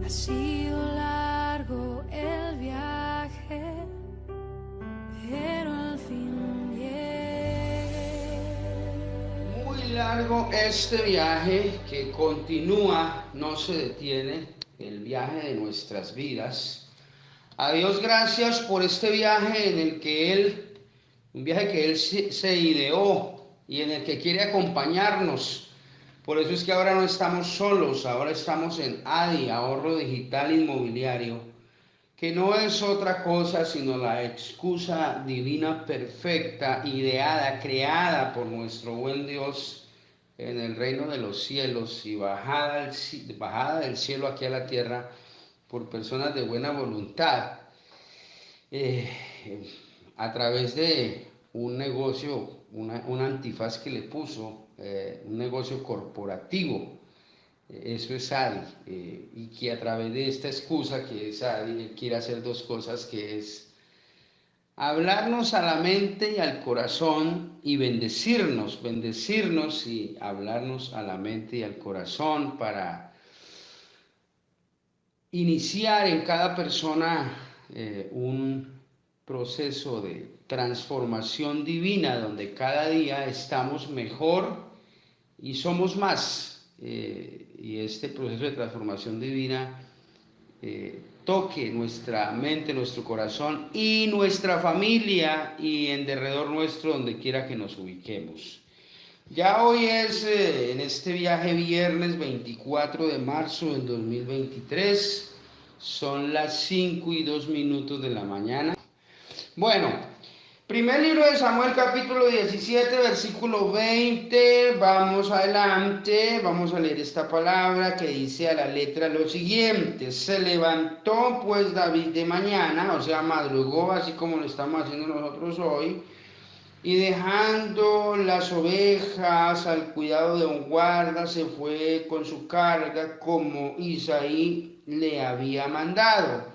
Ha sido largo el viaje, pero al fin llegué. Muy largo este viaje que continúa, no se detiene, el viaje de nuestras vidas. A Dios gracias por este viaje en el que un viaje que Él se ideó y en el que quiere acompañarnos. Por eso es que ahora no estamos solos, ahora estamos en ADI, Ahorro Digital Inmobiliario, que no es otra cosa sino la excusa divina perfecta, ideada, creada por nuestro buen Dios en el reino de los cielos y bajada del cielo aquí a la tierra por personas de buena voluntad, eh, a través de un negocio, una antifaz que le puso, un negocio corporativo. Eso es ADI, y que a través de esta excusa que es ADI, él quiere hacer dos cosas, que es hablarnos a la mente y al corazón y bendecirnos y hablarnos a la mente y al corazón para iniciar en cada persona un proceso de transformación divina donde cada día estamos mejor y somos más. Y este proceso de transformación divina toque nuestra mente, nuestro corazón y nuestra familia y en derredor nuestro donde quiera que nos ubiquemos. Ya hoy es, en este viaje, viernes 24 de marzo del 2023, son las 5:02 de la mañana. Bueno, primer libro de Samuel, capítulo 17, versículo 20, vamos adelante, vamos a leer esta palabra que dice a la letra lo siguiente: se levantó pues David de mañana, o sea, madrugó, así como lo estamos haciendo nosotros hoy, y dejando las ovejas al cuidado de un guarda, se fue con su carga como Isaí le había mandado.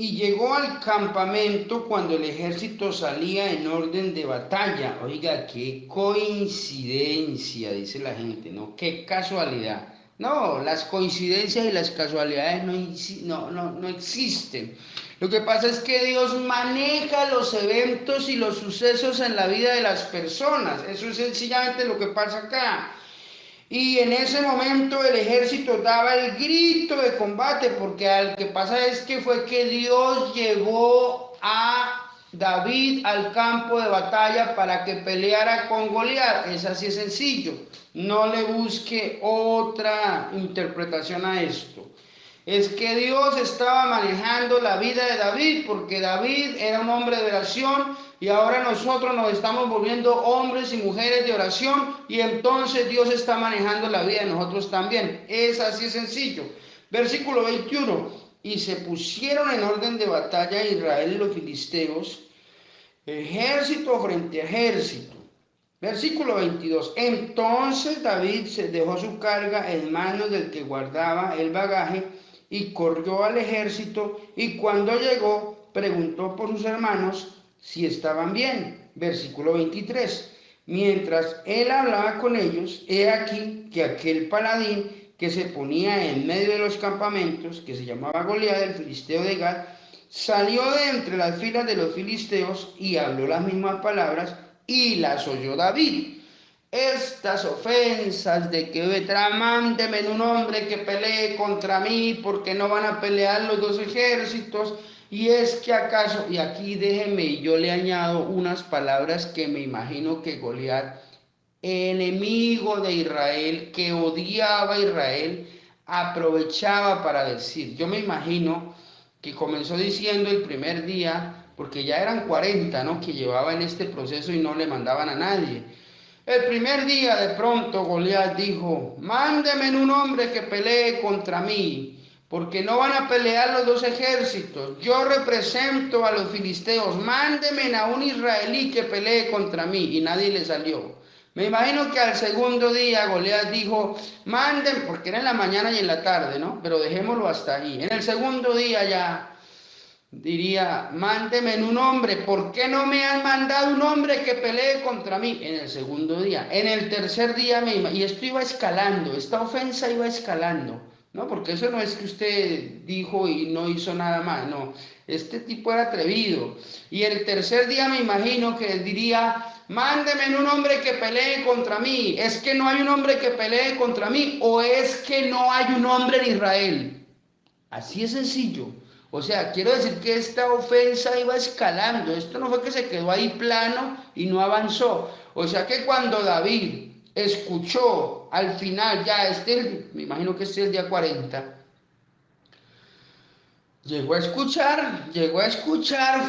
Y llegó al campamento cuando el ejército salía en orden de batalla. Oiga, qué coincidencia, dice la gente, ¿no? Qué casualidad. No, las coincidencias y las casualidades no existen. Lo que pasa es que Dios maneja los eventos y los sucesos en la vida de las personas. Eso es sencillamente lo que pasa acá. Y en ese momento el ejército daba el grito de combate, porque lo que pasa es que fue que Dios llevó a David al campo de batalla para que peleara con Goliat. Es así de sencillo. No le busque otra interpretación a esto. Es que Dios estaba manejando la vida de David, porque David era un hombre de oración y ahora nosotros nos estamos volviendo hombres y mujeres de oración, y entonces Dios está manejando la vida de nosotros también. Es así de sencillo. Versículo 21. Y se pusieron en orden de batalla Israel y los filisteos, ejército frente a ejército. Versículo 22. Entonces David se dejó su carga en manos del que guardaba el bagaje y corrió al ejército, y cuando llegó preguntó por sus hermanos si estaban bien. Versículo 23. Mientras él hablaba con ellos, he aquí que aquel paladín que se ponía en medio de los campamentos, que se llamaba Goliat, el filisteo de Gat, salió de entre las filas de los filisteos y habló las mismas palabras, y las oyó David. Estas ofensas de que mándeme un hombre que pelee contra mí, porque no van a pelear los dos ejércitos, y es que acaso, y aquí déjeme, yo le añado unas palabras que me imagino que Goliat, enemigo de Israel, que odiaba a Israel, aprovechaba para decir. Yo me imagino que comenzó diciendo el primer día, porque ya eran 40, ¿no?, que llevaba en este proceso y no le mandaban a nadie. El primer día de pronto Goliat dijo: mándeme un hombre que pelee contra mí, porque no van a pelear los dos ejércitos. Yo represento a los filisteos, mándeme a un israelí que pelee contra mí. Y nadie le salió. Me imagino que al segundo día Goliat dijo: manden, porque era en la mañana y en la tarde, ¿no? Pero dejémoslo hasta ahí. En el segundo día ya diría, mándeme un hombre, ¿por qué no me han mandado un hombre que pelee contra mí? En el segundo día, en el tercer día, y esto iba escalando, esta ofensa iba escalando, ¿no? Porque eso no es que usted dijo y no hizo nada más, no, este tipo era atrevido. Y el tercer día me imagino que diría, mándeme un hombre que pelee contra mí, ¿es que no hay un hombre que pelee contra mí o es que no hay un hombre en Israel? Así es sencillo. O sea, quiero decir que esta ofensa iba escalando. Esto no fue que se quedó ahí plano y no avanzó. O sea que cuando David escuchó al final, ya me imagino que este es el día 40, llegó a escuchar,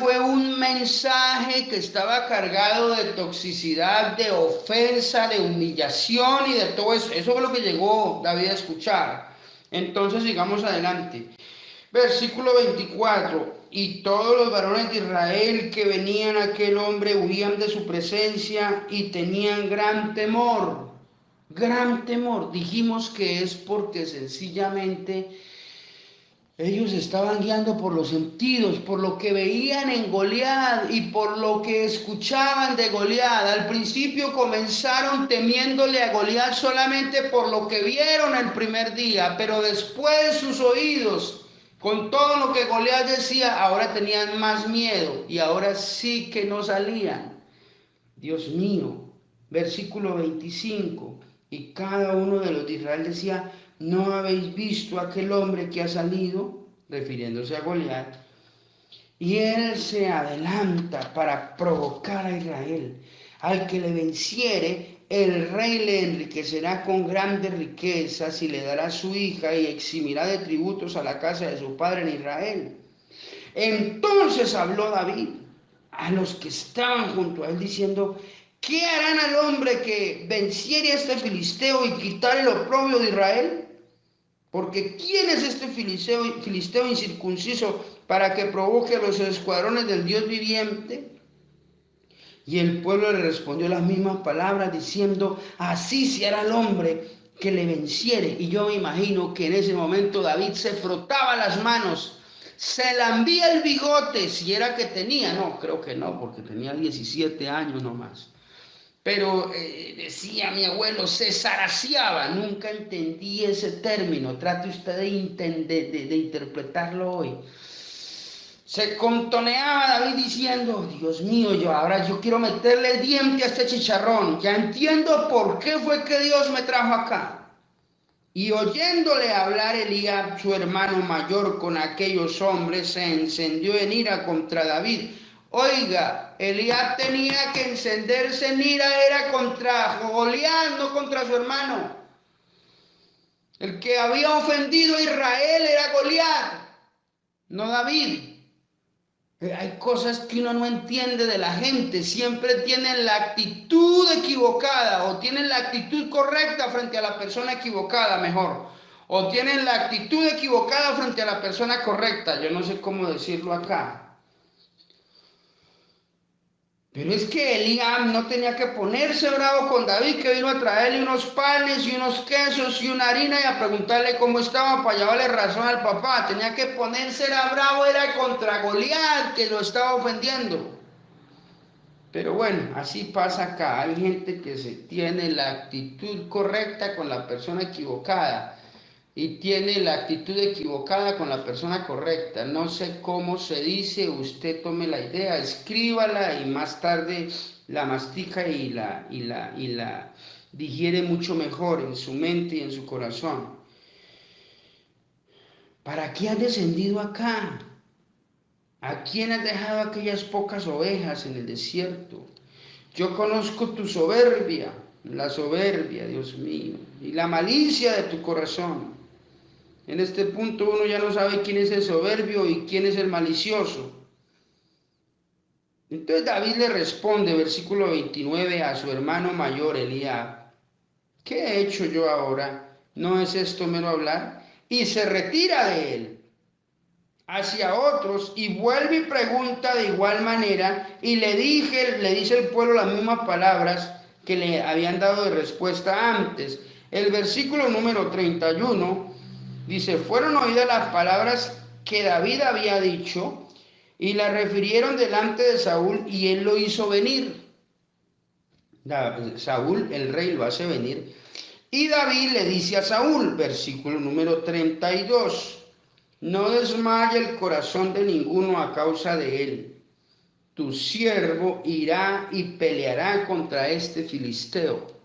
fue un mensaje que estaba cargado de toxicidad, de ofensa, de humillación y de todo eso. Eso fue lo que llegó David a escuchar. Entonces sigamos adelante. Versículo 24. Y todos los varones de Israel que venían a aquel hombre huían de su presencia y tenían gran temor. Gran temor. Dijimos que es porque sencillamente ellos estaban guiando por los sentidos, por lo que veían en Goliat y por lo que escuchaban de Goliat. Al principio comenzaron temiéndole a Goliat solamente por lo que vieron el primer día, pero después sus oídos, con todo lo que Goliat decía, ahora tenían más miedo y ahora sí que no salían. Dios mío, versículo 25. Y cada uno de los de Israel decía, ¿no habéis visto a aquel hombre que ha salido? Refiriéndose a Goliat. Y él se adelanta para provocar a Israel. Al que le venciere, el rey le enriquecerá con grandes riquezas y le dará su hija y eximirá de tributos a la casa de su padre en Israel. Entonces habló David a los que estaban junto a él diciendo, ¿qué harán al hombre que venciere a este filisteo y quitare el oprobio de Israel? Porque ¿quién es este filisteo incircunciso para que provoque a los escuadrones del Dios viviente? Y el pueblo le respondió las mismas palabras diciendo, así se hará el hombre que le venciere. Y yo me imagino que en ese momento David se frotaba las manos, se lambía el bigote, si era que tenía, no, creo que no, porque tenía 17 años nomás. Pero decía mi abuelo, se zaraciaba, nunca entendí ese término, trate usted de interpretarlo hoy. Se contoneaba David diciendo, Dios mío, yo quiero meterle el diente a este chicharrón, ya entiendo por qué fue que Dios me trajo acá. Y oyéndole hablar Eliab, su hermano mayor, con aquellos hombres, se encendió en ira contra David. Oiga, Eliab tenía que encenderse en ira, era contra Goliat, no contra su hermano. El que había ofendido a Israel era Goliat, no David. Hay cosas que uno no entiende de la gente, siempre tienen la actitud equivocada o tienen la actitud correcta frente a la persona equivocada, mejor, o tienen la actitud equivocada frente a la persona correcta, yo no sé cómo decirlo acá. Pero es que Eliab no tenía que ponerse bravo con David, que vino a traerle unos panes y unos quesos y una harina y a preguntarle cómo estaba para llevarle razón al papá. Tenía que ponerse bravo, era contra Goliat, que lo estaba ofendiendo. Pero bueno, así pasa acá. Hay gente que tiene la actitud correcta con la persona equivocada y tiene la actitud equivocada con la persona correcta. No sé cómo se dice, usted tome la idea, escríbala y más tarde la mastica y la digiere mucho mejor en su mente y en su corazón. ¿Para qué has descendido acá? ¿A quién has dejado aquellas pocas ovejas en el desierto? Yo conozco tu soberbia, la soberbia, Dios mío, y la malicia de tu corazón. En este punto uno ya no sabe quién es el soberbio y quién es el malicioso. Entonces David le responde, versículo 29, a su hermano mayor Eliab, ¿qué he hecho yo ahora? ¿No es esto mero hablar? Y se retira de él hacia otros y vuelve y pregunta de igual manera y le dice el pueblo las mismas palabras que le habían dado de respuesta antes. El versículo número 31 dice, fueron oídas las palabras que David había dicho y la refirieron delante de Saúl y él lo hizo venir. Saúl, el rey, lo hace venir. Y David le dice a Saúl, versículo número 32, no desmaye el corazón de ninguno a causa de él. Tu siervo irá y peleará contra este filisteo.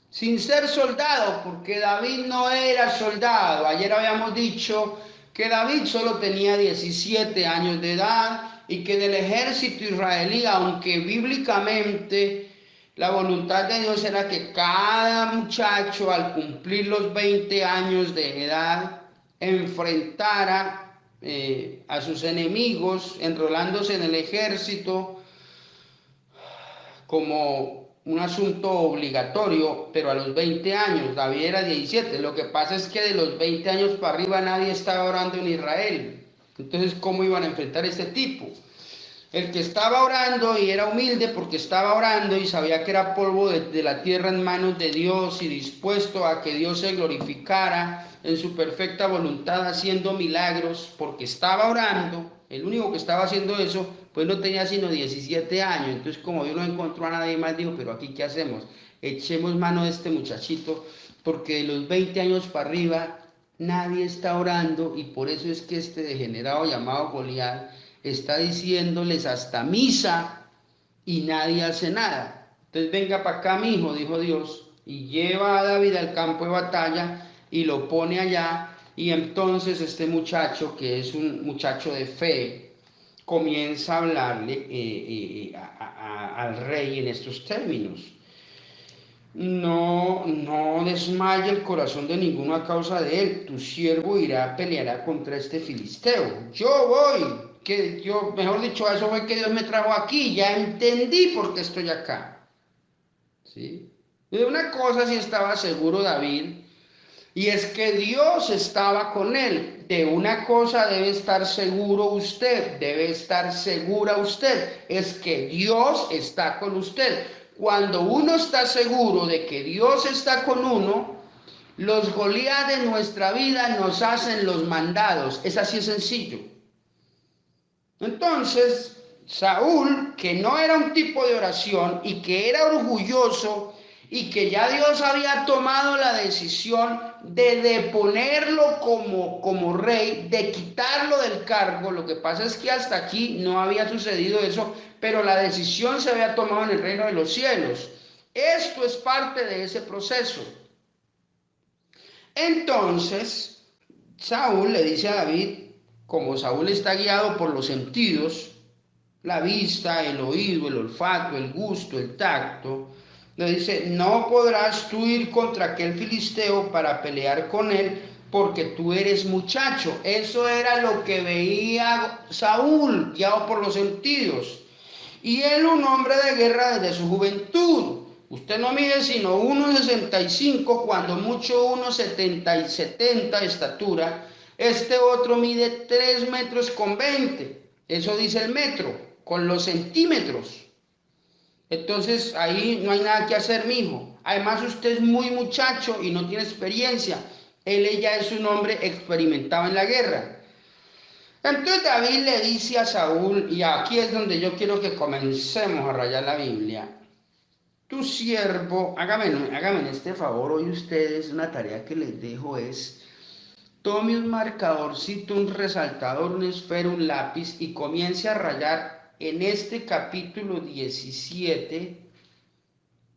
Sin ser soldado, porque David no era soldado. Ayer habíamos dicho que David solo tenía 17 años de edad y que del ejército israelí, aunque bíblicamente la voluntad de Dios era que cada muchacho al cumplir los 20 años de edad enfrentara a sus enemigos, enrolándose en el ejército como un asunto obligatorio, pero a los 20 años. David era 17. Lo que pasa es que de los 20 años para arriba nadie estaba orando en Israel. Entonces, ¿cómo iban a enfrentar a este tipo? El que estaba orando y era humilde porque estaba orando y sabía que era polvo de la tierra en manos de Dios y dispuesto a que Dios se glorificara en su perfecta voluntad haciendo milagros porque estaba orando, el único que estaba haciendo eso, pues no tenía sino 17 años. Entonces, como Dios no encontró a nadie más, dijo, pero aquí ¿qué hacemos? Echemos mano de este muchachito porque de los 20 años para arriba nadie está orando y por eso es que este degenerado llamado Goliat está diciéndoles hasta misa y nadie hace nada. Entonces venga para acá, mi hijo, dijo Dios, y lleva a David al campo de batalla y lo pone allá. Y entonces este muchacho, que es un muchacho de fe, comienza a hablarle al rey en estos términos. No desmaye el corazón de ninguno a causa de él. Tu siervo irá, peleará contra este filisteo. Yo voy. Que yo, mejor dicho, eso fue que Dios me trajo aquí. Ya entendí por qué estoy acá. ¿Sí? De una cosa sí estaba seguro David, y es que Dios estaba con él. De una cosa debe estar seguro usted, debe estar segura usted, es que Dios está con usted. Cuando uno está seguro de que Dios está con uno, los Goliat de nuestra vida nos hacen los mandados. Es así de sencillo. Entonces, Saúl, que no era un tipo de oración y que era orgulloso y que ya Dios había tomado la decisión de deponerlo como rey, de quitarlo del cargo. Lo que pasa es que hasta aquí no había sucedido eso, pero la decisión se había tomado en el reino de los cielos. Esto es parte de ese proceso. Entonces, Saúl le dice a David, como Saúl está guiado por los sentidos, la vista, el oído, el olfato, el gusto, el tacto, le dice, no podrás tú ir contra aquel filisteo para pelear con él, porque tú eres muchacho. Eso era lo que veía Saúl, guiado por los sentidos. Y él, un hombre de guerra desde su juventud. Usted no mide sino 1,65, cuando mucho 1,70 de estatura. Este otro mide 3 metros con 20. Eso dice el metro, con los centímetros. Entonces ahí no hay nada que hacer, mijo. Además usted es muy muchacho y no tiene experiencia. Él ya es un hombre experimentado en la guerra. Entonces David le dice a Saúl, y aquí es donde yo quiero que comencemos a rayar la Biblia. Tu siervo, hágame este favor hoy ustedes, una tarea que les dejo es, tome un marcadorcito, un resaltador, un esfero, un lápiz y comience a rayar en este capítulo 17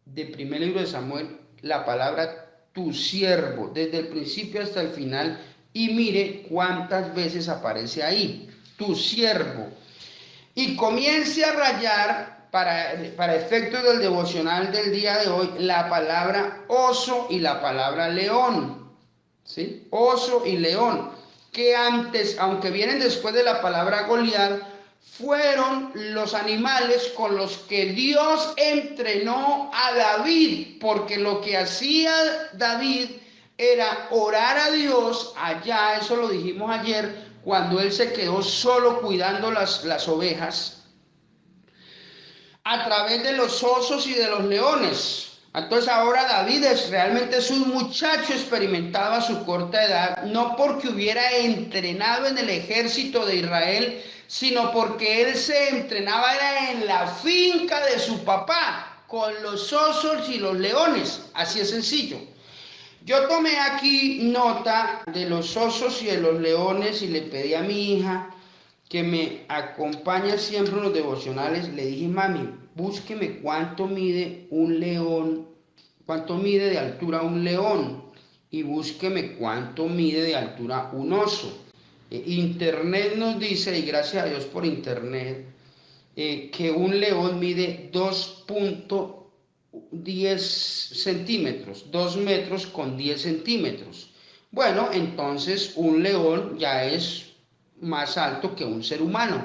de primer libro de Samuel la palabra tu siervo, desde el principio hasta el final, y mire cuántas veces aparece ahí, tu siervo. Y comience a rayar para efectos del devocional del día de hoy la palabra oso y la palabra león. ¿Sí? Oso y león, que antes, aunque vienen después de la palabra Goliat, fueron los animales con los que Dios entrenó a David, porque lo que hacía David era orar a Dios allá, eso lo dijimos ayer, cuando él se quedó solo cuidando las ovejas, a través de los osos y de los leones. Entonces ahora David realmente es un muchacho experimentado a su corta edad, no porque hubiera entrenado en el ejército de Israel, sino porque él se entrenaba era en la finca de su papá, con los osos y los leones, así es sencillo. Yo tomé aquí nota de los osos y de los leones y le pedí a mi hija que me acompaña siempre en los devocionales. Le dije, mami, búsqueme cuánto mide un león, cuánto mide de altura un león y búsqueme cuánto mide de altura un oso. Internet nos dice, y gracias a Dios por internet, que un león mide 2,10 centímetros, 2 metros con 10 centímetros. Bueno, entonces un león ya es más alto que un ser humano.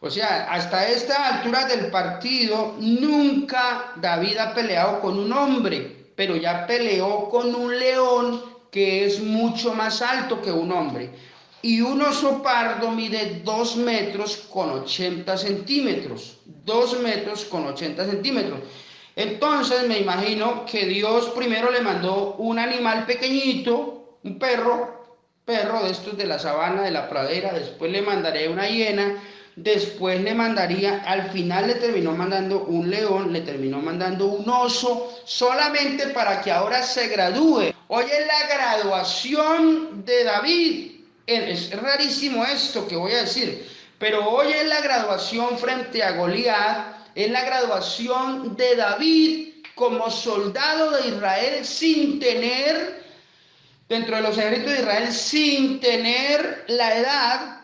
O sea, hasta esta altura del partido, nunca David ha peleado con un hombre, pero ya peleó con un león que es mucho más alto que un hombre. Y un oso pardo mide 2 metros con 80 centímetros. 2 metros con 80 centímetros. Entonces me imagino que Dios primero le mandó un animal pequeñito, un perro de estos de la sabana, de la pradera, después le mandaré una hiena, después le mandaría, al final le terminó mandando un león, le terminó mandando un oso, solamente para que ahora se gradúe. Hoy es la graduación de David. Es rarísimo esto que voy a decir, pero hoy es la graduación frente a Goliat, es la graduación de David como soldado de Israel sin tener, dentro de los ejércitos de Israel, sin tener la edad,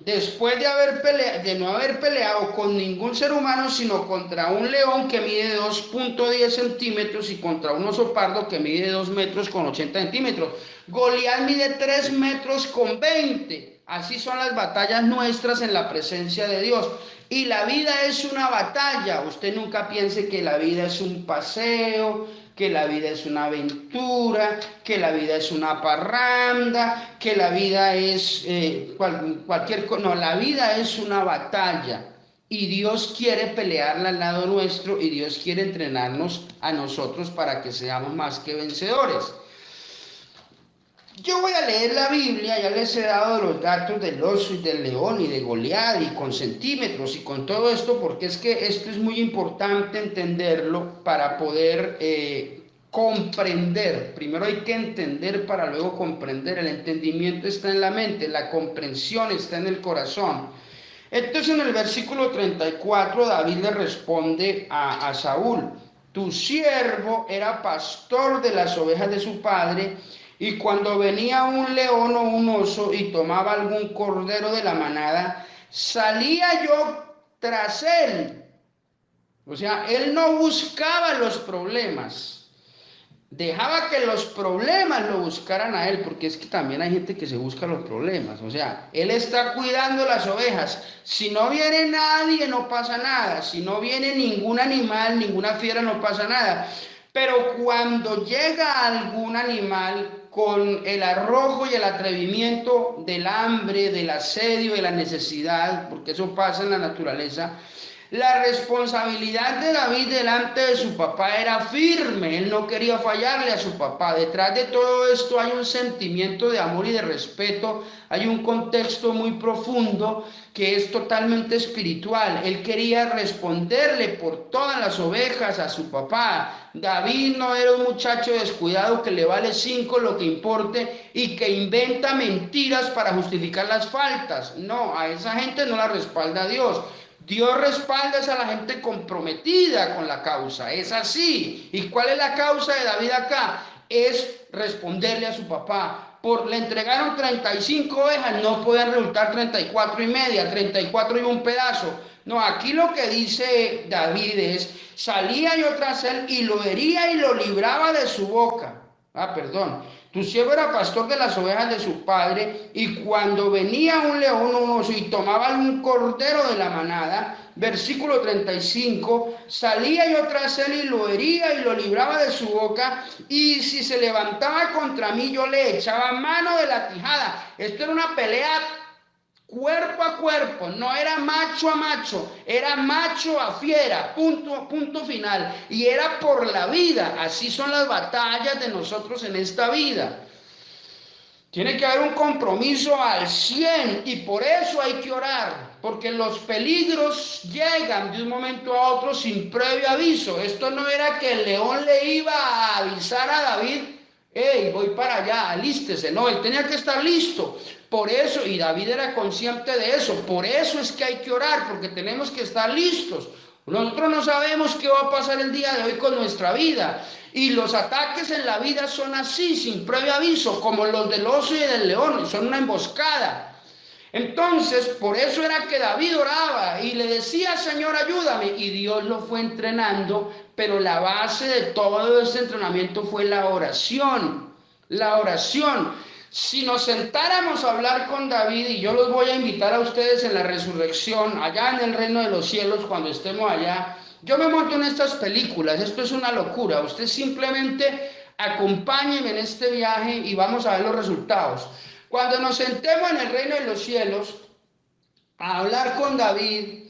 después de no haber peleado con ningún ser humano, sino contra un león que mide 2,10 centímetros y contra un oso pardo que mide 2 metros con 80 centímetros. Goliat mide 3 metros con 20. Así son las batallas nuestras en la presencia de Dios. Y la vida es una batalla. Usted nunca piense que la vida es un paseo, que la vida es una aventura, que la vida es una parranda, que la vida es cualquier cosa. No, la vida es una batalla y Dios quiere pelearla al lado nuestro y Dios quiere entrenarnos a nosotros para que seamos más que vencedores. Yo voy a leer la Biblia, ya les he dado los datos del oso y del león y de Goliat y con centímetros y con todo esto, porque es que esto es muy importante entenderlo para poder comprender. Primero hay que entender para luego comprender. El entendimiento está en la mente, la comprensión está en el corazón. Entonces en el versículo 34 David le responde a Saúl: tu siervo era pastor de las ovejas de su padre, y cuando venía un león o un oso y tomaba algún cordero de la manada, salía yo tras él. O sea, él no buscaba los problemas, dejaba que los problemas lo buscaran a él, porque es que también hay gente que se busca los problemas. O sea, él está cuidando las ovejas. Si no viene nadie, no pasa nada. Si no viene ningún animal, ninguna fiera, no pasa nada. Pero cuando llega algún animal con el arrojo y el atrevimiento del hambre, del asedio, de la necesidad, porque eso pasa en la naturaleza, la responsabilidad de David delante de su papá era firme. Él no quería fallarle a su papá. Detrás de todo esto hay un sentimiento de amor y de respeto. Hay un contexto muy profundo que es totalmente espiritual. Él quería responderle por todas las ovejas a su papá. David no era un muchacho descuidado que le vale 5 lo que importe y que inventa mentiras para justificar las faltas. No, a esa gente no la respalda Dios. Dios respalda a la gente comprometida con la causa, es así. ¿Y cuál es la causa de David acá? Es responderle a su papá. Le entregaron 35 ovejas, no pueden resultar 34 y media, 34 y un pedazo. No, aquí lo que dice David es: salía yo tras él y lo hería y lo libraba de su boca. Perdón. Tu siervo era pastor de las ovejas de su padre, y cuando venía un león o un oso y tomaba un cordero de la manada, versículo 35, salía yo tras él y lo hería y lo libraba de su boca, y si se levantaba contra mí, yo le echaba mano de la quijada. Esto era una pelea cuerpo a cuerpo, no era macho a macho, era macho a fiera, punto final. Y era por la vida. Así son las batallas de nosotros en esta vida. Tiene que haber un compromiso al 100 y por eso hay que orar, porque los peligros llegan de un momento a otro sin previo aviso. Esto no era que el león le iba a avisar a David, hey, voy para allá, alístese. No, él tenía que estar listo. Por eso, y David era consciente de eso, por eso es que hay que orar, porque tenemos que estar listos. Nosotros no sabemos qué va a pasar el día de hoy con nuestra vida. Y los ataques en la vida son así, sin previo aviso, como los del oso y del león, son una emboscada. Entonces, por eso era que David oraba y le decía, Señor, ayúdame. Y Dios lo fue entrenando, pero la base de todo este entrenamiento fue la oración. La oración. Si nos sentáramos a hablar con David, y yo los voy a invitar a ustedes en la resurrección, allá en el reino de los cielos, cuando estemos allá, yo me monto en estas películas, esto es una locura, usted simplemente acompáñeme en este viaje y vamos a ver los resultados. Cuando nos sentemos en el reino de los cielos a hablar con David,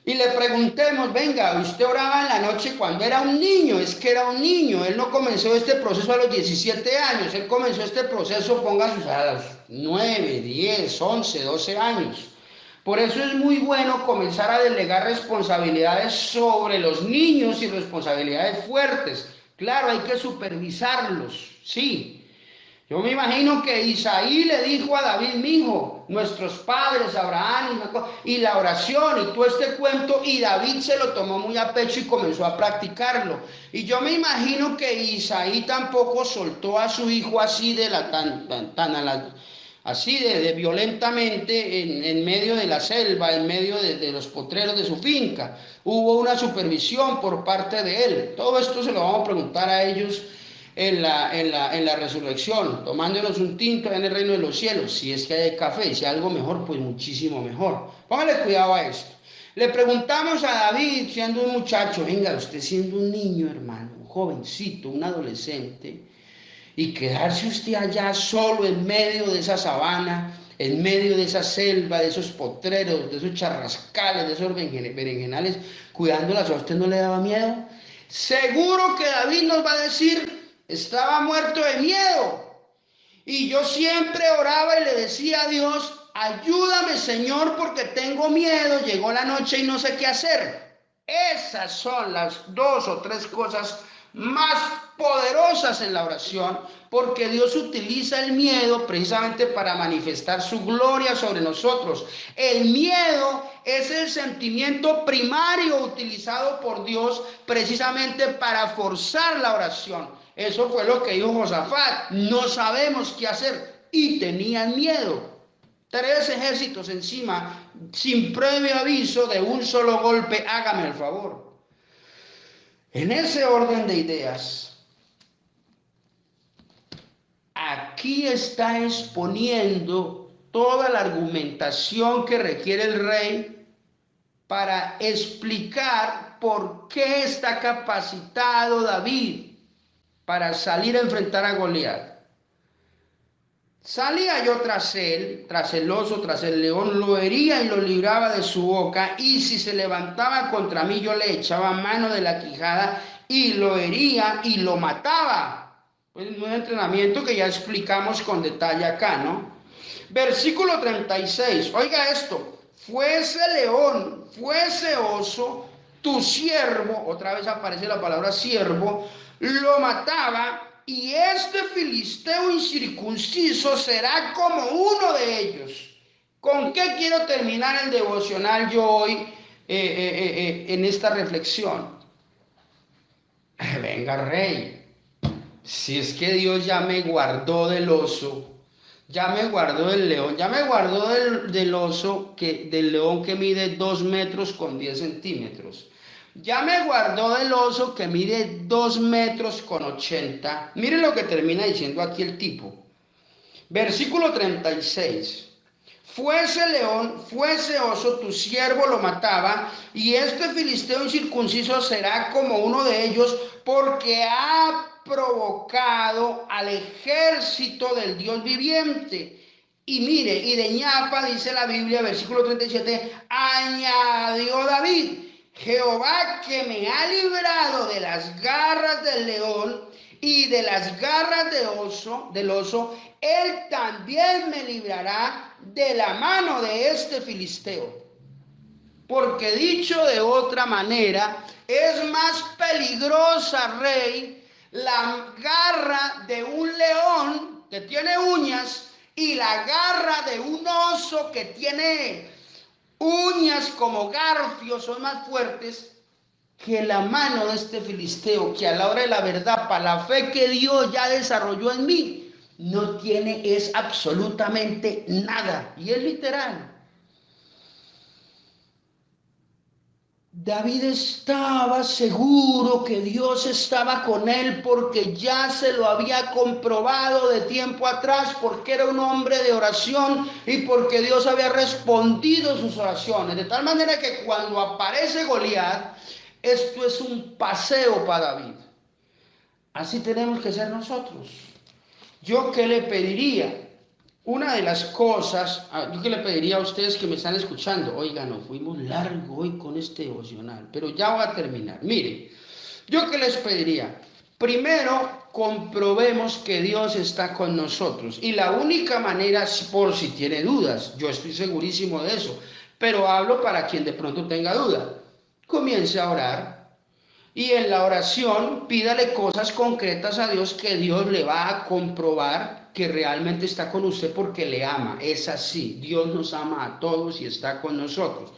y le preguntemos, venga, usted oraba en la noche cuando era un niño, es que era un niño, él no comenzó este proceso a los 17 años, él comenzó este proceso, póngase a los 9, 10, 11, 12 años. Por eso es muy bueno comenzar a delegar responsabilidades sobre los niños y responsabilidades fuertes. Claro, hay que supervisarlos, sí. Yo me imagino que Isaí le dijo a David, mi hijo, nuestros padres, Abraham y la oración y todo este cuento, y David se lo tomó muy a pecho y comenzó a practicarlo. Y yo me imagino que Isaí tampoco soltó a su hijo así de violentamente en medio de la selva, en medio de los potreros de su finca. Hubo una supervisión por parte de él. Todo esto se lo vamos a preguntar a ellos en la resurrección, tomándonos un tinto en el reino de los cielos. Si es que hay café, si hay algo mejor, pues muchísimo mejor. Póngale cuidado a esto. Le preguntamos a David, siendo un muchacho, venga, usted siendo un niño, hermano, un jovencito, un adolescente, y quedarse usted allá solo en medio de esa sabana, en medio de esa selva, de esos potreros, de esos charrascales, de esos berenjenales, cuidándolas, ¿a usted no le daba miedo? Seguro que David nos va a decir, estaba muerto de miedo. Y yo siempre oraba y le decía a Dios, ayúdame, Señor, porque tengo miedo, llegó la noche y no sé qué hacer. Esas son las 2 o 3 cosas más poderosas en la oración, porque Dios utiliza el miedo precisamente para manifestar su gloria sobre nosotros. El miedo es el sentimiento primario utilizado por Dios precisamente para forzar la oración. Eso fue lo que dijo Josafat, no sabemos qué hacer, y tenían miedo. 3 ejércitos encima, sin previo aviso, de un solo golpe, hágame el favor. En ese orden de ideas, aquí está exponiendo toda la argumentación que requiere el rey para explicar por qué está capacitado David para salir a enfrentar a Goliat. Salía yo tras él, tras el oso, tras el león, lo hería y lo libraba de su boca, y si se levantaba contra mí, yo le echaba mano de la quijada y lo hería y lo mataba. Pues un entrenamiento que ya explicamos con detalle acá, ¿no? Versículo 36, oiga esto, fuese león, fuese oso, tu siervo, otra vez aparece la palabra siervo, lo mataba, y este filisteo incircunciso será como uno de ellos. ¿Con qué quiero terminar el devocional yo hoy en esta reflexión? Venga, rey, si es que Dios ya me guardó del oso, ya me guardó del león, ya me guardó del oso, del león que mide 2 metros con 10 centímetros. Ya me guardó del oso que mide 2 metros con 80. Miren lo que termina diciendo aquí el tipo. Versículo 36. Fuese león, fuese oso, tu siervo lo mataba, y este filisteo incircunciso será como uno de ellos, porque ha provocado al ejército del Dios viviente. Y mire, y de ñapa, dice la Biblia, versículo 37, añadió David, Jehová que me ha librado de las garras del león y de las garras del oso, él también me librará de la mano de este filisteo. Porque dicho de otra manera, es más peligrosa, rey, la garra de un león que tiene uñas y la garra de un oso que tiene uñas como garfios, son más fuertes que la mano de este filisteo, que a la hora de la verdad, para la fe que Dios ya desarrolló en mí, no tiene, es absolutamente nada. Y es literal. David estaba seguro que Dios estaba con él porque ya se lo había comprobado de tiempo atrás, porque era un hombre de oración y porque Dios había respondido sus oraciones. De tal manera que cuando aparece Goliat, esto es un paseo para David. Así tenemos que ser nosotros. ¿Yo qué le pediría? Una de las cosas, yo que le pediría a ustedes que me están escuchando, oigan, nos fuimos largo hoy con este devocional, pero ya voy a terminar. Miren, yo que les pediría, primero comprobemos que Dios está con nosotros y la única manera, por si tiene dudas, yo estoy segurísimo de eso, pero hablo para quien de pronto tenga duda, comience a orar. Y en la oración pídale cosas concretas a Dios que Dios le va a comprobar que realmente está con usted porque le ama. Es así, Dios nos ama a todos y está con nosotros.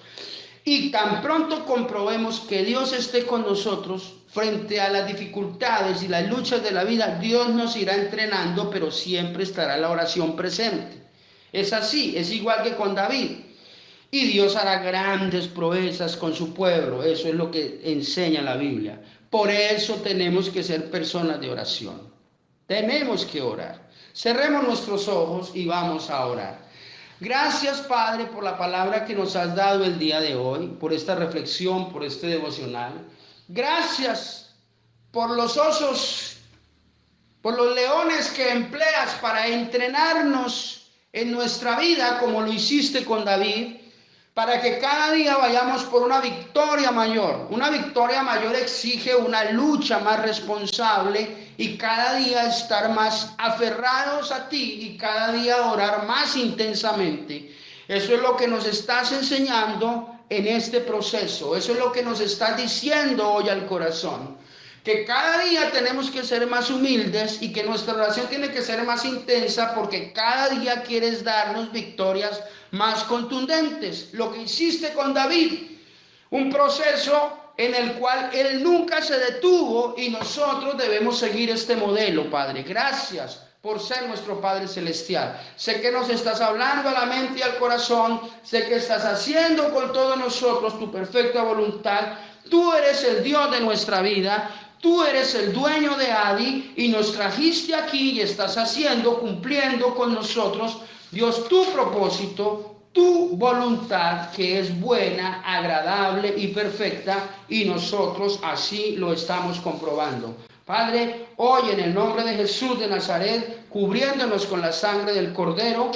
Y tan pronto comprobemos que Dios esté con nosotros frente a las dificultades y las luchas de la vida, Dios nos irá entrenando, pero siempre estará la oración presente. Es así, es igual que con David. Y Dios hará grandes proezas con su pueblo. Eso es lo que enseña la Biblia. Por eso tenemos que ser personas de oración. Tenemos que orar. Cerremos nuestros ojos y vamos a orar. Gracias, Padre, por la palabra que nos has dado el día de hoy, por esta reflexión, por este devocional. Gracias por los osos, por los leones que empleas para entrenarnos en nuestra vida, como lo hiciste con David, para que cada día vayamos por una victoria mayor. Una victoria mayor exige una lucha más responsable y cada día estar más aferrados a ti y cada día orar más intensamente. Eso es lo que nos estás enseñando en este proceso. Eso es lo que nos estás diciendo hoy al corazón. Que cada día tenemos que ser más humildes y que nuestra oración tiene que ser más intensa porque cada día quieres darnos victorias más contundentes. Lo que hiciste con David, un proceso en el cual él nunca se detuvo y nosotros debemos seguir este modelo, Padre. Gracias por ser nuestro Padre Celestial. Sé que nos estás hablando a la mente y al corazón, sé que estás haciendo con todos nosotros tu perfecta voluntad. Tú eres el Dios de nuestra vida. Tú eres el dueño de Adi y nos trajiste aquí y estás haciendo, cumpliendo con nosotros, Dios, tu propósito, tu voluntad que es buena, agradable y perfecta y nosotros así lo estamos comprobando. Padre, hoy en el nombre de Jesús de Nazaret, cubriéndonos con la sangre del Cordero,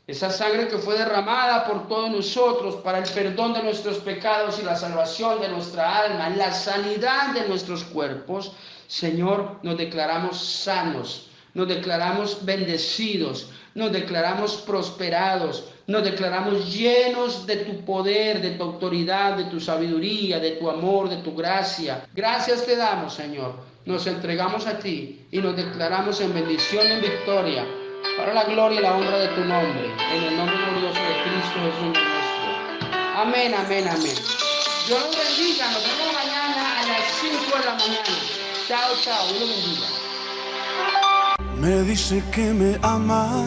esa sangre que fue derramada por todos nosotros para el perdón de nuestros pecados y la salvación de nuestra alma, la sanidad de nuestros cuerpos, Señor, nos declaramos sanos, nos declaramos bendecidos, nos declaramos prosperados, nos declaramos llenos de tu poder, de tu autoridad, de tu sabiduría, de tu amor, de tu gracia. Gracias te damos, Señor. Nos entregamos a ti y nos declaramos en bendición y en victoria, para la gloria y la honra de tu nombre, en el nombre glorioso de Cristo Jesús nuestro. Amén, amén, amén. Dios los bendiga, nos vemos mañana a las 5 de la mañana. Chao, chao, Dios los bendiga. Me dice que me ama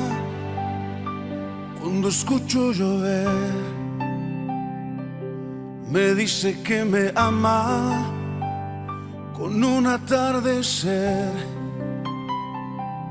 cuando escucho llover. Me dice que me ama con un atardecer.